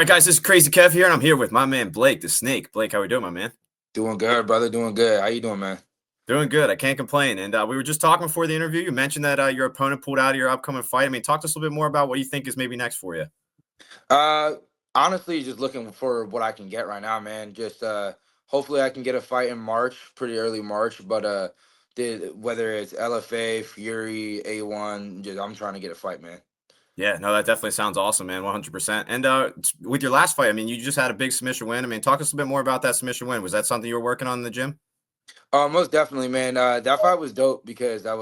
right, guys, this is Crazy Kev here, and I'm here with my man Blake, the Snake. Blake, how we doing, my man? Doing good, brother. Doing good. How you doing, man? Doing good. I can't complain. And we were just talking before the interview. You mentioned that your opponent pulled out of your upcoming fight. I mean, talk to us a little bit more about what you think is maybe next for you. Uh, Honestly, just looking for what I can get right now, man. Just hopefully I can get a fight in March, pretty early March. But whether it's LFA, Fury, A1, just I'm trying to get a fight, man. Yeah, no, that definitely sounds awesome, man. 100%. And with your last fight, I mean, you just had a big submission win. I mean, talk to us a bit more about that submission win. Was that something you were working on in the gym? Most definitely, man. That fight was dope because I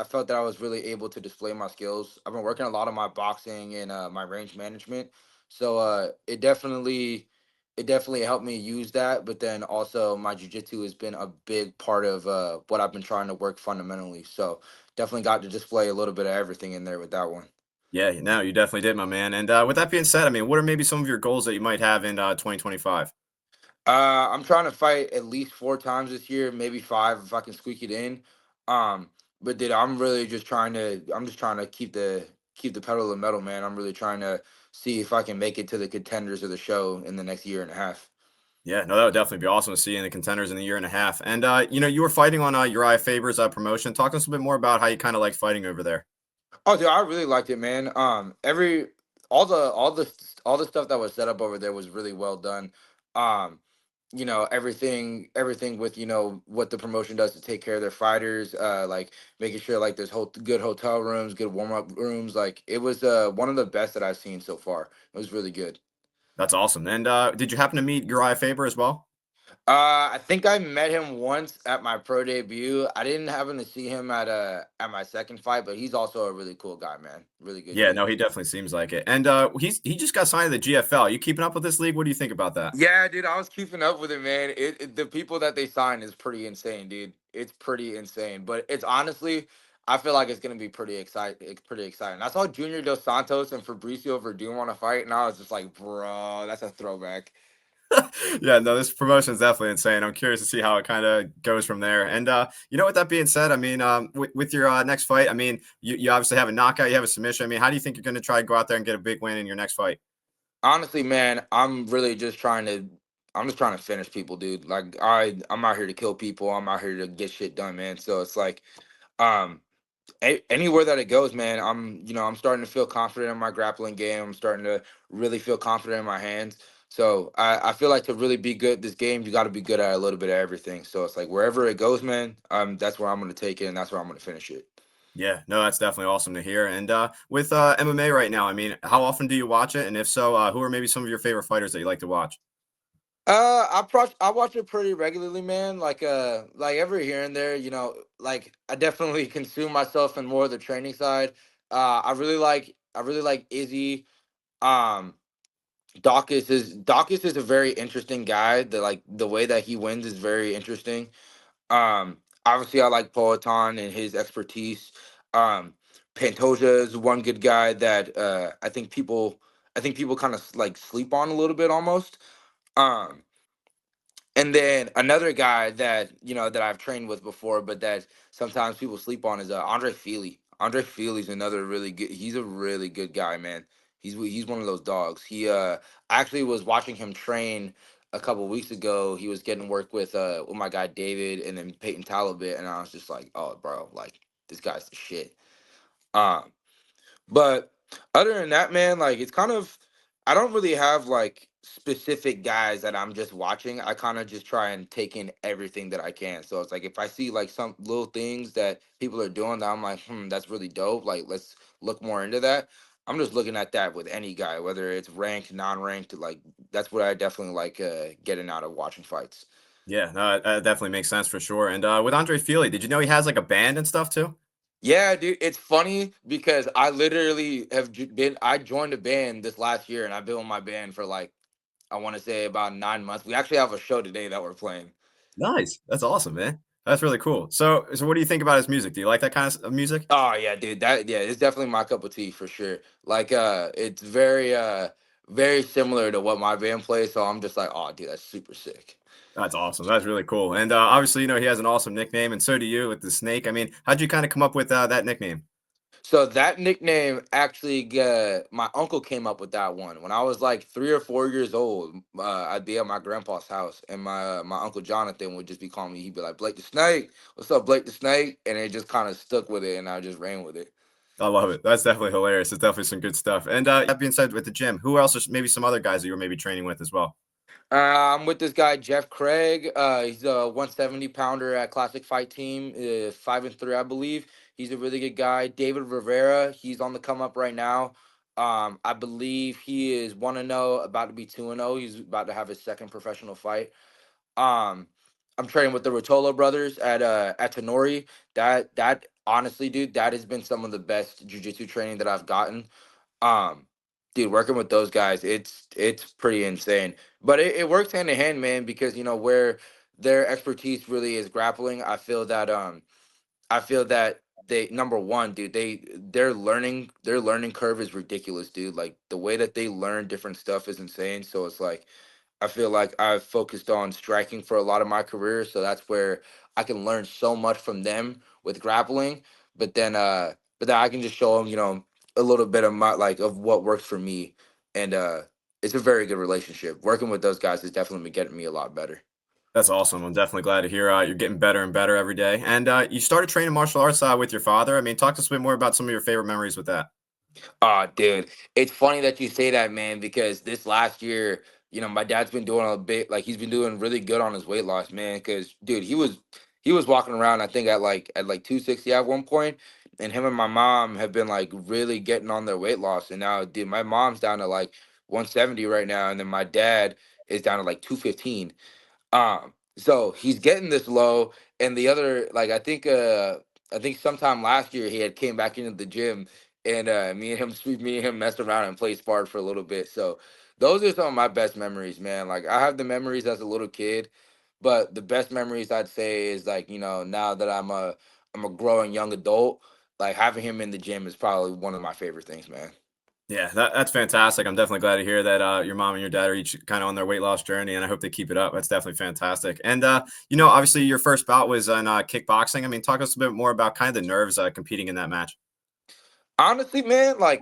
felt that I was really able to display my skills. I've been working a lot on my boxing and my range management, so it definitely helped me use that. But then also my jujitsu has been a big part of what I've been trying to work fundamentally. So definitely got to display a little bit of everything in there with that one. Yeah, no, you definitely did, my man. And with that being said, I mean, what are maybe some of your goals that you might have in 2025? I'm trying to fight at least 4 times this year, maybe five if I can squeak it in. Um, but dude, I'm just trying to keep the pedal to the metal, man. I'm really trying to see if I can make it to the contenders of the show in the next year and a half. Yeah, no, that would definitely be awesome to see in the contenders in a year and a half. And you were fighting on Uriah Faber's promotion. Talk to us a bit more about how you kind of like fighting over there. Oh, dude, I really liked it, man. All the stuff that was set up over there was really well done. Um, everything with what the promotion does to take care of their fighters, like making sure like there's good hotel rooms, good warm up rooms. Like it was one of the best that I've seen so far. It was really good. That's awesome. And did you happen to meet Uriah Faber as well? I think I met him once at my pro debut. I didn't happen to see him at my second fight, but he's also a really cool guy, man. Really good Yeah, dude. no, he definitely seems like it. And he just got signed to the GFL. You keeping up with this league? What do you think about that? Yeah, dude, I was keeping up with it, man. The people that they sign is pretty insane, dude. It's pretty insane, but it's honestly, I feel like it's gonna be pretty exciting. It's pretty exciting. I saw Junior Dos Santos and Fabricio Verdun want to fight, and I was just like, bro, that's a throwback. Yeah, no, this promotion is definitely insane. I'm curious to see how it kind of goes from there. And with that being said, I mean, with your next fight, I mean, you obviously have a knockout, you have a submission. I mean, how do you think you're going to try to go out there and get a big win in your next fight? Honestly, man, I'm just trying to finish people, dude. Like I'm out here to kill people. I'm out here to get shit done, man. So it's like, um, anywhere that it goes, man, I'm starting to feel confident in my grappling game. I'm starting to really feel confident in my hands. So I feel like to really be good at this game, you got to be good at a little bit of everything. So it's like wherever it goes, man, that's where I'm going to take it, and that's where I'm going to finish it. Yeah, no, that's definitely awesome to hear. And with MMA right now, I mean, how often do you watch it? And if so, who are maybe some of your favorite fighters that you like to watch? I watch it pretty regularly, man. Like every here and there, like I definitely consume myself in more of the training side. I really like Izzy. Um, Dawkins is a very interesting guy. The way that he wins is very interesting. Obviously I like Poetan and his expertise. Um, Pantoja is one good guy that I think people kind of like sleep on a little bit almost. Um, and then another guy that I've trained with before, but that sometimes people sleep on is Andre Feely. Andre Feely's another really good. He's a really good guy, man. He's one of those dogs. I actually was watching him train a couple weeks ago. He was getting work with my guy David and then Peyton Talbot, and I was just like, oh, bro, like this guy's the shit. Um, but other than that, man, like it's kind of I don't really have like specific guys that I'm just watching. I kind of just try and take in everything that I can. So it's like if I see like some little things that people are doing that I'm like, that's really dope. Like let's look more into that. I'm just looking at that with any guy, whether it's ranked, non-ranked. Like that's what I definitely like getting out of watching fights. Yeah, no, that definitely makes sense for sure. And with Andre Feely, did you know he has like a band and stuff too? Yeah, dude, it's funny because I literally I joined a band this last year and I've been with my band for like I want to say about 9 months. We actually have a show today that we're playing. Nice. That's awesome, man. That's really cool. So what do you think about his music? Do you like that kind of music? Oh yeah, dude. It's definitely my cup of tea for sure. Like it's very similar to what my band plays, so I'm just like, oh dude, that's super sick. That's awesome. That's really cool. And obviously, he has an awesome nickname, and so do you with the snake. I mean, how'd you kind of come up with that nickname? So that nickname actually, my uncle came up with that one when I was like 3 or 4 years old. I'd be at my grandpa's house, and my uncle Jonathan would just be calling me. He'd be like, "Blake the Snake, what's up, Blake the Snake?" And it just kind of stuck with it, and I just ran with it. I love it. That's definitely hilarious. It's definitely some good stuff. And that being said, with the gym, who else? Or maybe some other guys that you were maybe training with as well. I'm with this guy Jeff Craig. He's a 170 pounder at Classic Fight Team, 5-3, I believe. He's a really good guy. David Rivera, he's on the come up right now. I believe he is 1-0, about to be 2-0. He's about to have his second professional fight. Um, I'm training with the Rotolo brothers at Tenori. That honestly, dude, that has been some of the best jujitsu training that I've gotten. um, Dude, working with those guys, it's pretty insane. But it works hand in hand, man, because where their expertise really is grappling. I feel that they, number one, dude, their learning curve is ridiculous, dude. Like the way that they learn different stuff is insane. So it's like I feel like I've focused on striking for a lot of my career, so that's where I can learn so much from them with grappling. But then I can just show them, a little bit of my like of what works for me, and it's a very good relationship. Working with those guys has definitely been getting me a lot better. That's awesome. I'm definitely glad to hear you're getting better and better every day. And you started training martial arts with your father. I mean, talk to us a bit more about some of your favorite memories with that. Dude, it's funny that you say that, man, because this last year, my dad's been doing a bit, like he's been doing really good on his weight loss, man. Because, dude, he was walking around, I think at like 260 at one point, and him and my mom have been like really getting on their weight loss, and now, dude, my mom's down to like 170 right now, and then my dad is down to like 215. So he's getting this low, and the other, like I think sometime last year he had came back into the gym, and me and him messed around and played spar for a little bit. So those are some of my best memories, man. Like I have the memories as a little kid, but the best memories I'd say is like now that I'm a growing young adult, like having him in the gym is probably one of my favorite things, man. Yeah, that's fantastic. I'm definitely glad to hear that your mom and your dad are each kind of on their weight loss journey, and I hope they keep it up. That's definitely fantastic. And obviously your first bout was in kickboxing. I mean, talk to us a bit more about kind of the nerves competing in that match. Honestly, man, like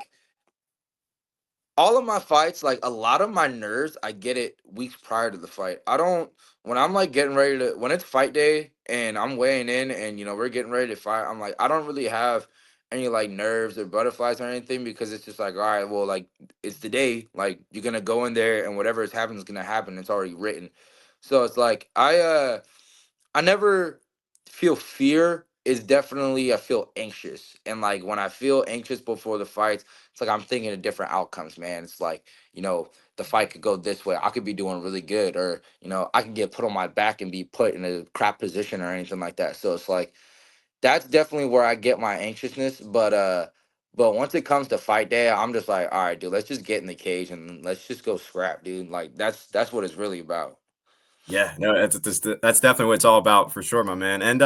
all of my fights, like a lot of my nerves, I get it weeks prior to the fight. I don't when I'm like getting ready to when it's fight day and I'm weighing in and we're getting ready to fight, I'm like I don't really have any like nerves or butterflies or anything because it's just like, all right, well, like it's the day, like you're gonna go in there and whatever is happening is gonna happen. It's already written. So it's like I never feel fear. Is definitely I feel anxious. And like when I feel anxious before the fights, it's like I'm thinking of different outcomes, man. It's like, the fight could go this way. I could be doing really good, or, I could get put on my back and be put in a crap position or anything like that. So it's like that's definitely where I get my anxiousness. But once it comes to fight day, I'm just like, all right, dude, let's just get in the cage and let's just go scrap, dude. Like that's what it's really about. Yeah, no, that's definitely what it's all about for sure, my man. And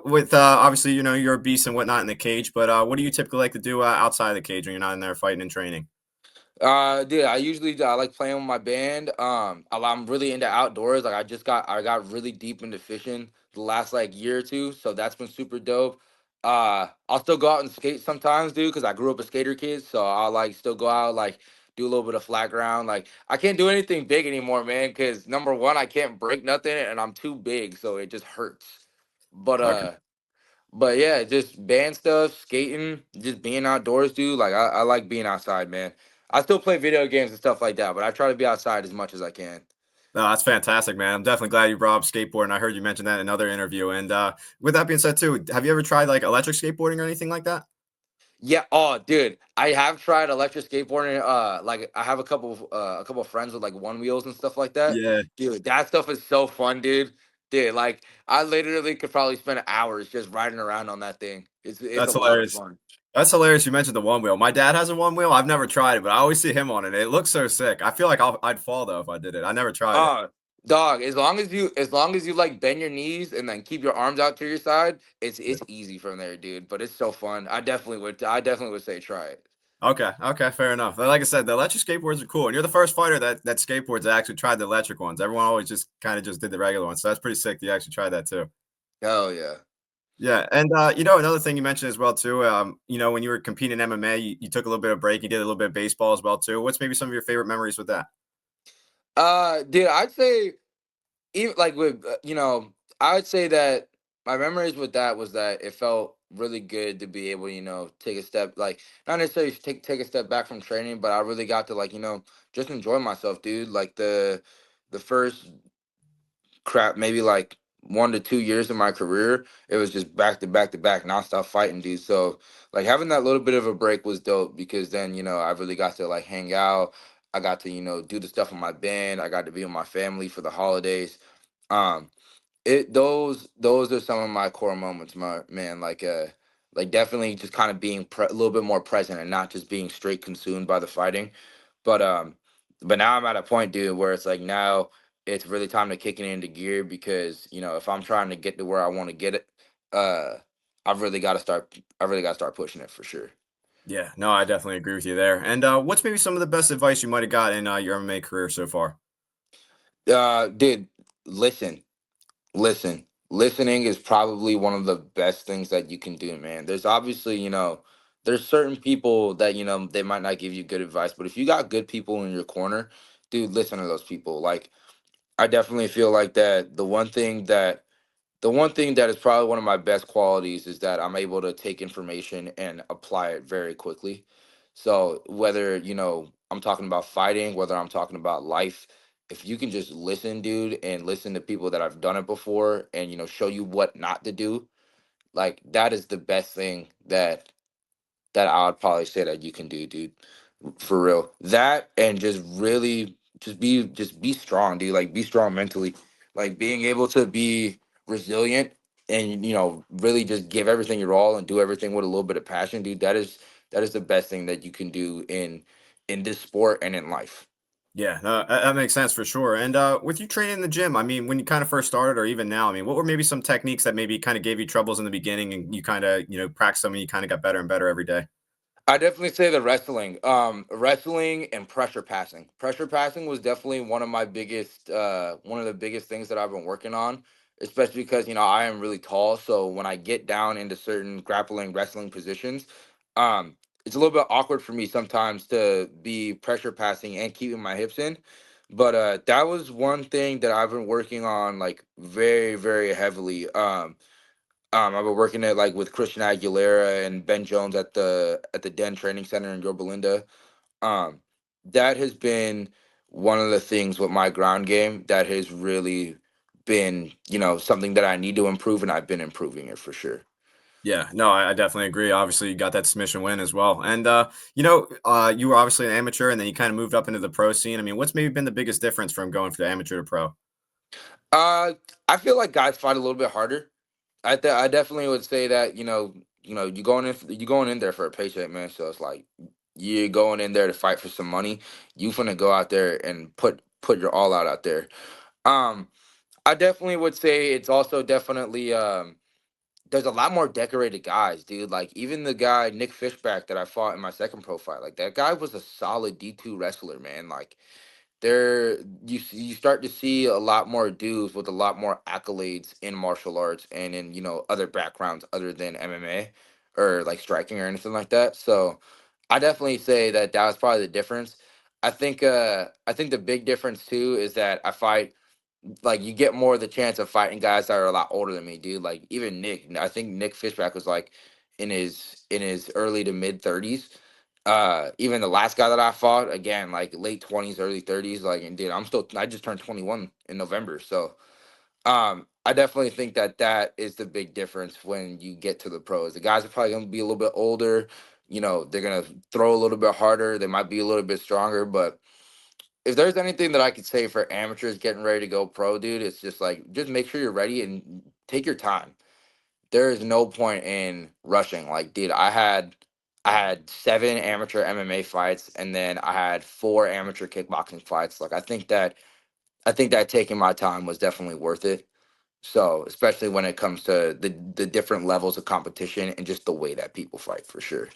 with obviously, you're a beast and whatnot in the cage, but what do you typically like to do outside of the cage when you're not in there fighting and training? Dude, I like playing with my band. I'm really into outdoors. Like I got really deep into fishing the last like year or two, so that's been super dope. I'll still go out and skate sometimes, dude, because I grew up a skater kid. So I'll like still go out like do a little bit of flat ground. Like I can't do anything big anymore, man, because number one, I can't break nothing, and I'm too big, so it just hurts. But Okay. uh, but yeah, just band stuff, skating, just being outdoors, dude. Like I like being outside, man. I still play video games and stuff like that, but I try to be outside as much as I can. No, that's fantastic, man. I'm definitely glad you brought up skateboarding. I heard you mention that in another interview. And with that being said, too, have you ever tried like electric skateboarding or anything like that? Yeah, oh dude, I have tried electric skateboarding. Like I have a couple of friends with like one wheels and stuff like that. Yeah, Dude, that stuff is so fun, dude. Dude, like I literally could probably spend hours just riding around on that thing. It's a that's lot of hilarious. fun. That's hilarious. You mentioned the one wheel. My dad has a one wheel. I've never tried it, but I always see him on it. It looks so sick. I feel like I'd fall though if I did it. I never tried it. Uh Dog, as long as you like bend your knees and then keep your arms out to your side, it's easy from there, dude. But it's so fun. I definitely would say try it. Okay, okay, fair enough. Like I said, the electric skateboards are cool, and you're the first fighter that skateboards that actually tried the electric ones. Everyone always just kind of just did the regular ones, so that's pretty sick. That you actually tried that too. Hell yeah. Yeah, and another thing you mentioned as well too. When you were competing in MMA, you took a little bit of break. You did a little bit of baseball as well too. What's maybe some of your favorite memories with that? Dude, I'd say even like with I would say that my memories with that was that it felt really good to be able, take a step, like not necessarily take a step back from training, but I really got to like, just enjoy myself, dude. Like the first crap, maybe like 1 to 2 years of my career, it was just back to back to back nonstop fighting, dude. So like having that little bit of a break was dope because then, I really got to like hang out. I got to, do the stuff with my band. I got to be with my family for the holidays. Um, it those are some of my core moments, my man. Like definitely just kind of being a little bit more present and not just being straight consumed by the fighting. But but now I'm at a point, dude, where it's like now it's really time to kick it into gear because if I'm trying to get to where I want to get it, uh, I've really got to start pushing it for sure. Yeah, no, I definitely agree with you there. And what's maybe some of the best advice you might have got in your MMA career so far? Dude, listen. Listening is probably one of the best things that you can do, man. There's obviously, there's certain people that, they might not give you good advice, but if you got good people in your corner, dude, listen to those people. Like, I definitely feel like that the one thing that is probably one of my best qualities is that I'm able to take information and apply it very quickly. So whether, I'm talking about fighting, whether I'm talking about life, if you can just listen, dude, and listen to people that have done it before and, show you what not to do, like that is the best thing that I would probably say that you can do, dude. For real. That and just really just be strong, dude. Like be strong mentally. Like being able to be resilient and really just give everything your all and do everything with a little bit of passion, dude. That is the best thing that you can do in this sport and in life. Yeah, no, that makes sense for sure. And with you training in the gym, I mean, when you kind of first started, or even now, I mean, what were maybe some techniques that maybe kind of gave you troubles in the beginning, and you kind of practiced them, and you kind of got better and better every day? I definitely say the wrestling. Wrestling and pressure passing. Pressure passing was definitely one of the biggest things that I've been working on, especially because I am really tall. So when I get down into certain grappling wrestling positions, um, it's a little bit awkward for me sometimes to be pressure passing and keeping my hips in. But that was one thing that I've been working on like very, very heavily. I've been working it like with Christian Aguilera and Ben Jones at the Den Training Center in Yorba Linda. Um, that has been one of the things with my ground game that has really been, something that I need to improve, and I've been improving it for sure. Yeah, no, I definitely agree. Obviously, you got that submission win as well, and you were obviously an amateur, and then you kind of moved up into the pro scene. I mean, what's maybe been the biggest difference from going from the amateur to pro? Uh, I feel like guys fight a little bit harder. I definitely would say that you going in there for a paycheck, man. So it's like you're going in there to fight for some money. You finna go out there and put your all out there. Um, I definitely would say it's also definitely there's a lot more decorated guys, dude. Like even the guy Nick Fishback that I fought in my second pro fight, like that guy was a solid D2 wrestler, man. Like there you start to see a lot more dudes with a lot more accolades in martial arts and in other backgrounds other than MMA or like striking or anything like that. So I definitely say that that was probably the difference. I think the big difference too is that I fight like you get more of the chance of fighting guys that are a lot older than me, dude. Like even Nick, I think Nick Fishback was like in his early to mid 30s. Even the last guy that I fought, again, like late 20s, early 30s. Like, and dude, I just turned 21 in November. So, I definitely think that that is the big difference when you get to the pros. The guys are probably gonna be a little bit older. They're gonna throw a little bit harder. They might be a little bit stronger, but if there's anything that I could say for amateurs getting ready to go pro, dude, it's just like just make sure you're ready and take your time. There is no point in rushing. Like, dude, I had 7 amateur MMA fights and then I had 4 amateur kickboxing fights. Like I think that taking my time was definitely worth it. So, especially when it comes to the different levels of competition and just the way that people fight for sure.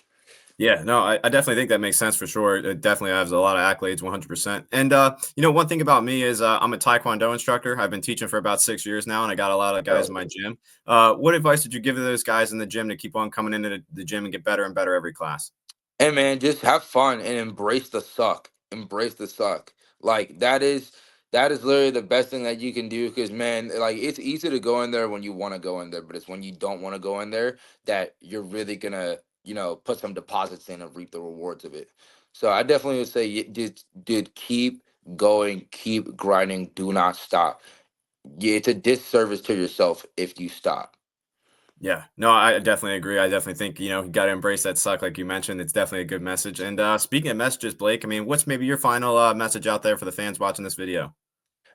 Yeah, no, I definitely think that makes sense for sure. It definitely has a lot of accolades, 100%. And one thing about me is I'm a Taekwondo instructor. I've been teaching for about 6 years now, and I got a lot of guys in my gym. What advice did you give to those guys in the gym to keep on coming into the gym and get better and better every class? Hey man, just have fun and embrace the suck. Embrace the suck. Like that is literally the best thing that you can do because man, like it's easy to go in there when you want to go in there, but it's when you don't want to go in there that you're really gonna, put some deposits in and reap the rewards of it. So I definitely would say did keep going, keep grinding, do not stop. Yeah, it's a disservice to yourself if you stop. Yeah, no, I definitely agree. I definitely think, you got to embrace that suck, like you mentioned. It's definitely a good message. And speaking of messages, Blake, I mean, what's maybe your final message out there for the fans watching this video?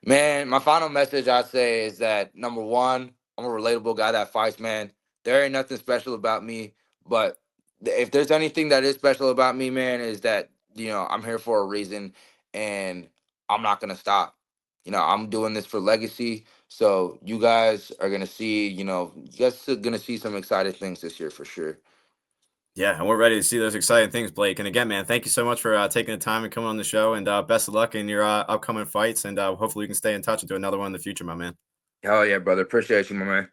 Man, my final message I'd say is that number one, I'm a relatable guy that fights, man. There ain't nothing special about me, but if there's anything that is special about me, man, is that, I'm here for a reason and I'm not gonna stop. I'm doing this for legacy. So you guys are gonna see, you guys are gonna see some exciting things this year for sure. Yeah, and we're ready to see those exciting things, Blake. And again, man, thank you so much for taking the time and coming on the show. And best of luck in your upcoming fights. And hopefully, you can stay in touch and do another one in the future, my man. Hell yeah, brother. Appreciate you, my man.